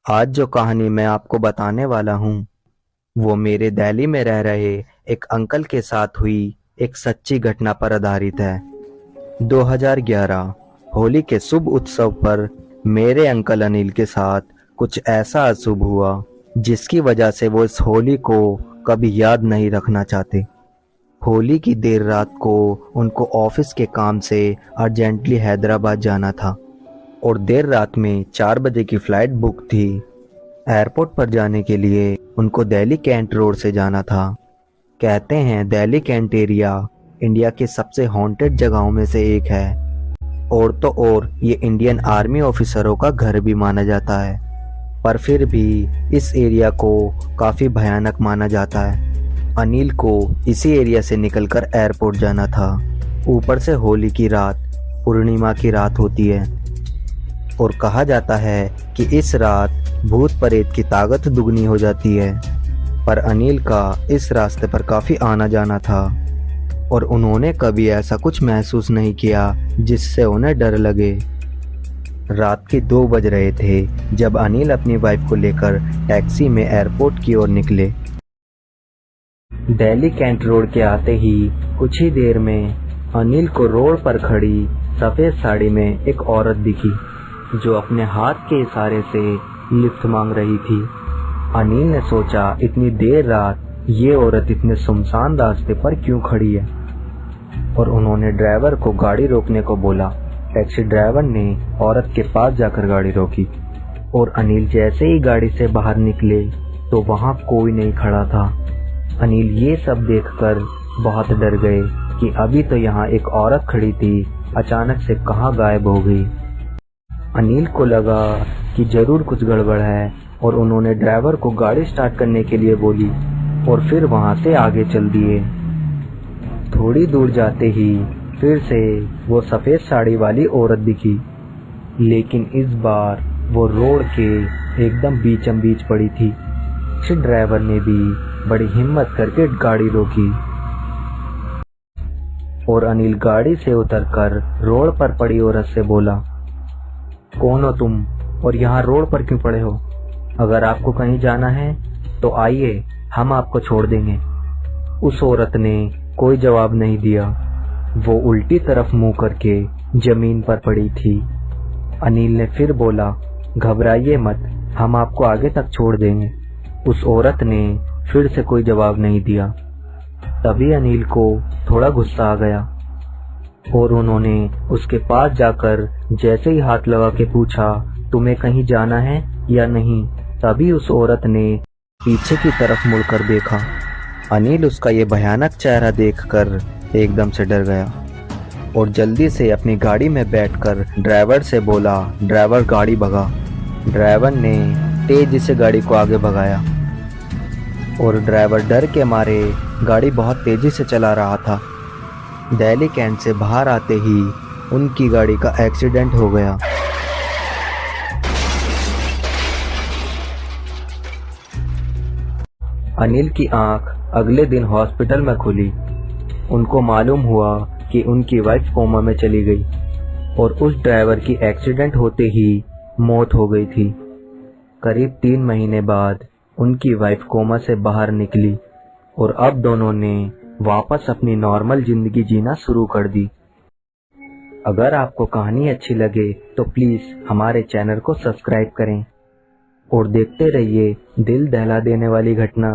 आज जो कहानी मैं आपको बताने वाला हूँ वो मेरे दिल्ली में रह रहे एक अंकल के साथ हुई एक सच्ची घटना पर आधारित है। 2011 होली के शुभ उत्सव पर मेरे अंकल अनिल के साथ कुछ ऐसा अशुभ हुआ जिसकी वजह से वो इस होली को कभी याद नहीं रखना चाहते। होली की देर रात को उनको ऑफिस के काम से अर्जेंटली हैदराबाद जाना था और देर रात में 4 बजे की फ्लाइट बुक थी। एयरपोर्ट पर जाने के लिए उनको दिल्ली कैंट रोड से जाना था। कहते हैं दिल्ली कैंट एरिया इंडिया के सबसे हॉन्टेड जगहों में से एक है और तो और ये इंडियन आर्मी ऑफिसरों का घर भी माना जाता है। पर फिर भी इस एरिया को काफ़ी भयानक माना जाता है। अनिल को इसी एरिया से निकलकर एयरपोर्ट जाना था। ऊपर से होली की रात पूर्णिमा की रात होती है और कहा जाता है कि इस रात भूत प्रेत की ताकत दुगनी हो जाती है। पर अनिल का इस रास्ते पर काफ़ी आना जाना था और उन्होंने कभी ऐसा कुछ महसूस नहीं किया जिससे उन्हें डर लगे। रात के 2 बज रहे थे जब अनिल अपनी वाइफ को लेकर टैक्सी में एयरपोर्ट की ओर निकले। दिल्ली कैंट रोड के आते ही कुछ ही देर में अनिल को रोड पर खड़ी सफ़ेद साड़ी में एक औरत दिखी जो अपने हाथ के इशारे से लिफ्ट मांग रही थी। अनिल ने सोचा इतनी देर रात ये औरत इतने सुनसान रास्ते पर क्यों खड़ी है और उन्होंने ड्राइवर को गाड़ी रोकने को बोला। टैक्सी ड्राइवर ने औरत के पास जाकर गाड़ी रोकी और अनिल जैसे ही गाड़ी से बाहर निकले तो वहाँ कोई नहीं खड़ा था। अनिल ये सब देखकर बहुत डर गए कि अभी तो यहाँ एक औरत खड़ी थी, अचानक से कहाँ गायब हो गई। अनिल को लगा कि जरूर कुछ गड़बड़ है और उन्होंने ड्राइवर को गाड़ी स्टार्ट करने के लिए बोली और फिर वहां से आगे चल दिए। थोड़ी दूर जाते ही फिर से वो सफ़ेद साड़ी वाली औरत दिखी, लेकिन इस बार वो रोड के एकदम बीचम बीच पड़ी थी। टैक्सी ड्राइवर ने भी बड़ी हिम्मत करके गाड़ी रोकी और अनिल गाड़ी से उतरकर रोड पर पड़ी औरत से बोला, कौन हो तुम और यहाँ रोड पर क्यों पड़े हो? अगर आपको कहीं जाना है तो आइए, हम आपको छोड़ देंगे। उस औरत ने कोई जवाब नहीं दिया, वो उल्टी तरफ मुंह करके जमीन पर पड़ी थी। अनिल ने फिर बोला, घबराइए मत, हम आपको आगे तक छोड़ देंगे। उस औरत ने फिर से कोई जवाब नहीं दिया। तभी अनिल को थोड़ा गुस्सा आ गया और उन्होंने उसके पास जाकर जैसे ही हाथ लगा के पूछा, तुम्हें कहीं जाना है या नहीं? तभी उस औरत ने पीछे की तरफ मुड़कर देखा। अनिल उसका ये भयानक चेहरा देखकर एकदम से डर गया और जल्दी से अपनी गाड़ी में बैठकर ड्राइवर से बोला, ड्राइवर गाड़ी भगा। ड्राइवर ने तेजी से गाड़ी को आगे भगाया और ड्राइवर डर के मारे गाड़ी बहुत तेजी से चला रहा था। दिल्ली कैंट से बाहर आते ही उनकी गाड़ी का एक्सीडेंट हो गया। अनिल की आंख अगले दिन हॉस्पिटल में खुली। उनको मालूम हुआ कि उनकी वाइफ कोमा में चली गई और उस ड्राइवर की एक्सीडेंट होते ही मौत हो गई थी। करीब 3 महीने बाद उनकी वाइफ कोमा से बाहर निकली और अब दोनों ने वापस अपनी नॉर्मल जिंदगी जीना शुरू कर दी। अगर आपको कहानी अच्छी लगे तो प्लीज हमारे चैनल को सब्सक्राइब करें और देखते रहिए दिल दहला देने वाली घटना।